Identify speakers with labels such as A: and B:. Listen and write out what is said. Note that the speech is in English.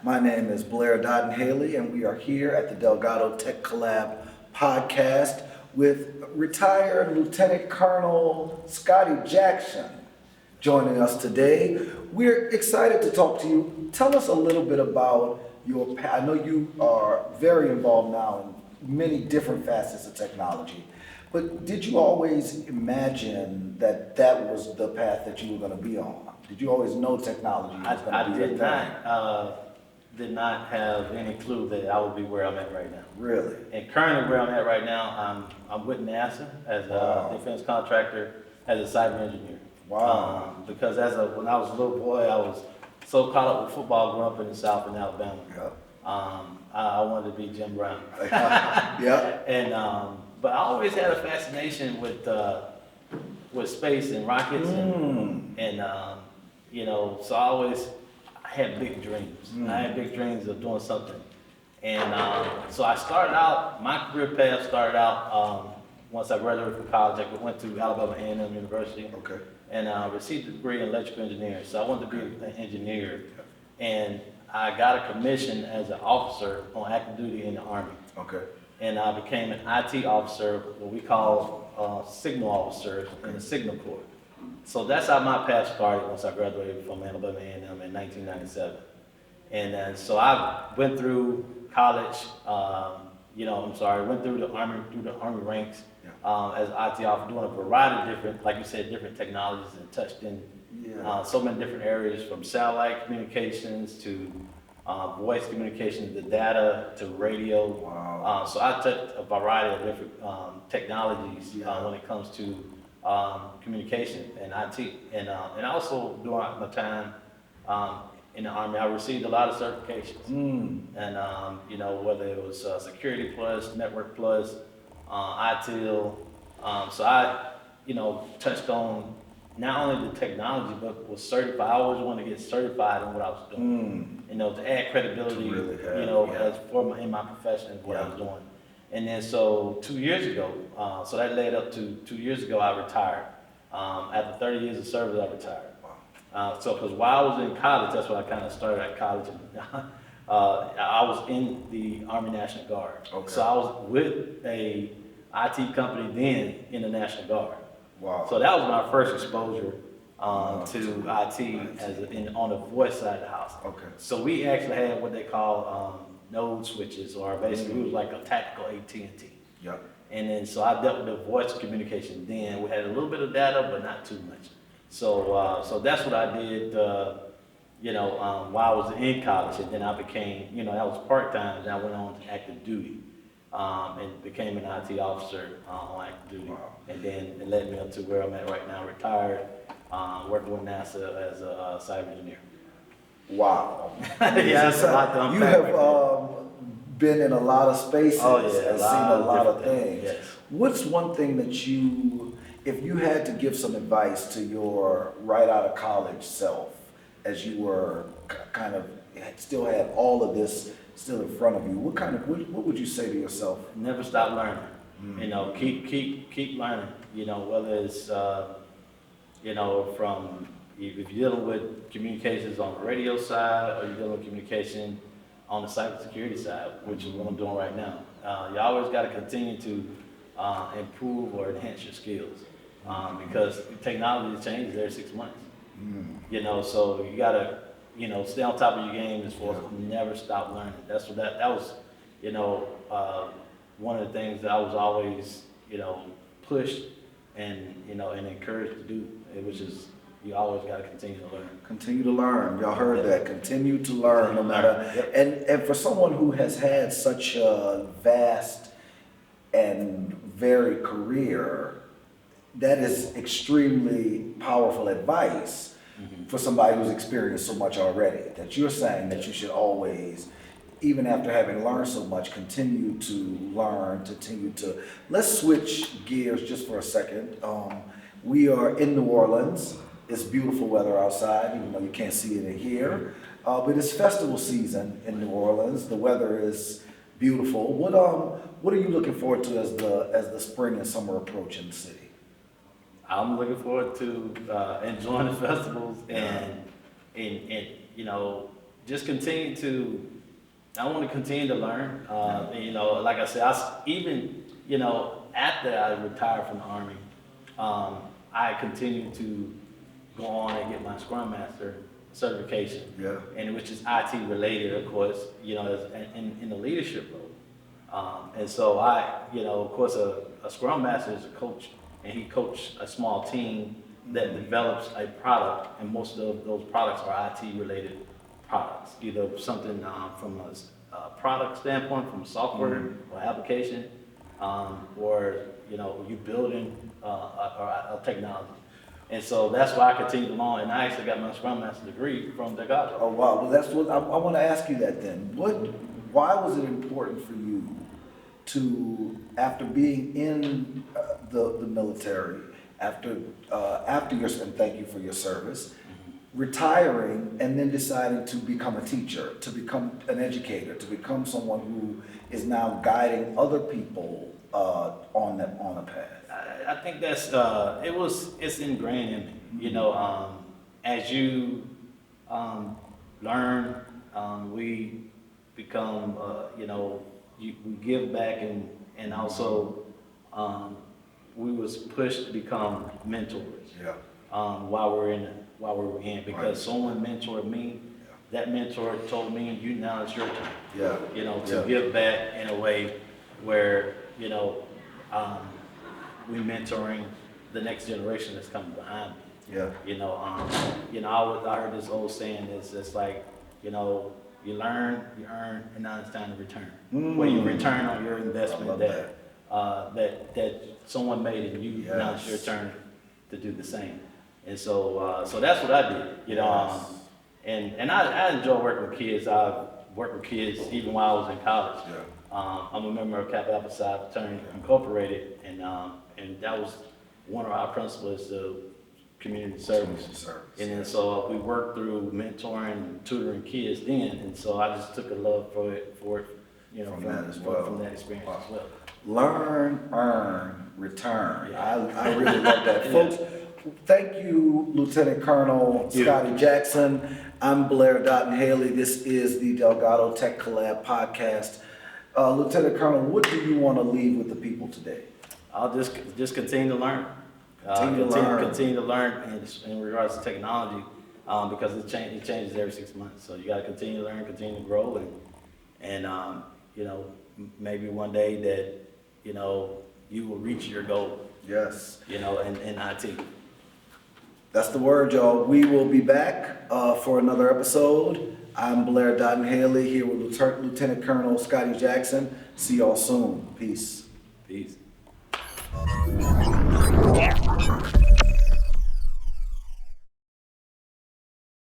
A: My name is Blair Dodden Haley, and we are here at the Delgado Tech Collab Podcast with retired Lieutenant Colonel Scottie Jackson joining us today. We're excited to talk to you. Tell us a little bit about your path. I know you are very involved now in many different facets of technology, but did you always imagine that that was the path that you were going to be on? Did you always know technology was going to be your thing?
B: I did not have any clue that I would be where I'm at right now.
A: Really?
B: And currently where I'm at right now, I'm with NASA as a defense contractor, as a cyber engineer.
A: Wow.
B: Because when I was a little boy, I was so caught up with football growing up in the South in Alabama.
A: Yep.
B: I wanted to be Jim Brown.
A: Yeah.
B: And but I always had a fascination with space and rockets and so I always had big dreams. I had big dreams of doing something. And so I started out, my career path started out once I graduated from college. I went to Alabama A&M University.
A: Okay.
B: And received a degree in electrical engineering. So I wanted to be an engineer. And I got a commission as an officer on active duty in the Army.
A: Okay.
B: And I became an IT officer, what we call signal officer in the Signal Corps. So that's how my path started once I graduated from Alabama A&M in 1997. And then, so I went through college, went through the Army ranks as an IT officer, doing a variety of different, like you said, different technologies, and touched in so many different areas, from satellite communications to voice communications, to data, to radio.
A: Wow.
B: So I touched a variety of different technologies when it comes to communication and IT. And also during my time in the Army, I received a lot of certifications. And whether it was Security Plus, Network Plus, ITIL. So I, touched on not only the technology, but was certified. I always wanted to get certified in what I was doing. To add credibility, in my profession of what I was doing. And then so 2 years ago, so that led up to 2 years ago, I retired. After 30 years of service, I retired. So because while I was in college, that's when I kind of started at college. I was in the Army National Guard.
A: Okay.
B: So I was with a IT company then in the National Guard.
A: Wow.
B: So that was my first exposure to IT on the voice side of the house.
A: Okay.
B: So we actually had what they call node switches, or basically it was like a tactical AT&T.
A: Yep.
B: And then so I dealt with the voice communication then. We had a little bit of data, but not too much. So that's what I did. While I was in college, and then I became, that was part-time, and I went on to active duty, and became an IT officer on active duty.
A: Wow.
B: And then it led me up to where I'm at right now, retired, working with NASA as a cyber engineer.
A: Wow.
B: That's a lot to
A: You
B: unpack
A: have
B: right there.
A: been in a lot of spaces and seen a lot of
B: different
A: things.
B: Yes.
A: What's one thing that if you had to give some advice to your right out of college self, as you were kind of still had all of this still in front of you, what would you say to yourself?
B: Never stop learning. Keep learning. Whether it's from if you're dealing with communications on the radio side, or you're dealing with communication on the cybersecurity side, which is what I'm doing right now. You always got to continue to improve or enhance your skills, because technology changes every 6 months. So you got to stay on top of your game as far as never stop learning. That was one of the things that I was always pushed and encouraged to do. It was just, you always got to continue to learn.
A: Continue to learn. Y'all heard that. Continue to learn, no matter.
B: Yep.
A: And for someone who has had such a vast and varied career, that is extremely powerful advice for somebody who's experienced so much already. That you're saying that you should always, even after having learned so much, continue to learn, Let's switch gears just for a second. We are in New Orleans. It's beautiful weather outside, even though you can't see it in here. But it's festival season in New Orleans. The weather is beautiful. What are you looking forward to as the spring and summer approach in the city?
B: I'm looking forward to enjoying the festivals and just continue to. I want to continue to learn. And, you know, like I said, even you know after I retired from the Army, I continued to go on and get my Scrum Master certification.
A: Yeah.
B: And which is IT related, of course. You know, in the leadership role. And so you know, of course, a Scrum Master is a coach, and he coached a small team that develops a product, and most of those products are IT related products, either something from a product standpoint, from software or application, or you know, you building a technology. And so that's why I continued along, and I actually got my Scrum Master degree from Delgado.
A: Oh wow! Well, that's what I want to ask you that then. Why was it important for you to, after being in the military, after your, and thank you for your service, retiring and then deciding to become a teacher, to become an educator, to become someone who is now guiding other people on a path?
B: I think that's it's ingrained in me. You know, as you learn, we become you know, we give back, and also we was pushed to become mentors.
A: Yeah.
B: While we were in, because someone mentored me. That mentor told me, "You now it's your turn."
A: Yeah.
B: You know, to give back in a way where, you know, we mentoring the next generation that's coming behind me.
A: Yeah.
B: You know, I heard this old saying. It's like, you know, you learn, you earn, and now it's time to return. Where you return on your investment that someone made in you.
A: Yes.
B: Now it's your turn to do the same. And so that's what I did. You know, and I enjoy working with kids. I've worked with kids even while I was in college.
A: Yeah.
B: I'm a member of Kappa Alpha Psi Fraternity Incorporated, and that was one of our principles of community service. And then so we worked through mentoring and tutoring kids then, and so I just took a love for it, you know, from that experience as well.
A: Learn, earn, return.
B: Yeah.
A: I really love that. Folks, thank you, Lieutenant Colonel Scottie Jackson. I'm Blair Dotton Haley. This is the Delgado Tech Collab Podcast. Lieutenant Colonel, what do you want to leave with the people today?
B: I'll just continue to learn. Continue to learn in regards to technology, because it changes every 6 months. So you got to continue to learn, continue to grow, and you know, maybe one day that, you know, you will reach your goal.
A: Yes.
B: You know, in IT.
A: That's the word, y'all. We will be back for another episode. I'm Blair Dotton Haley here with Lieutenant Colonel Scottie Jackson. See y'all soon. Peace.
B: Peace.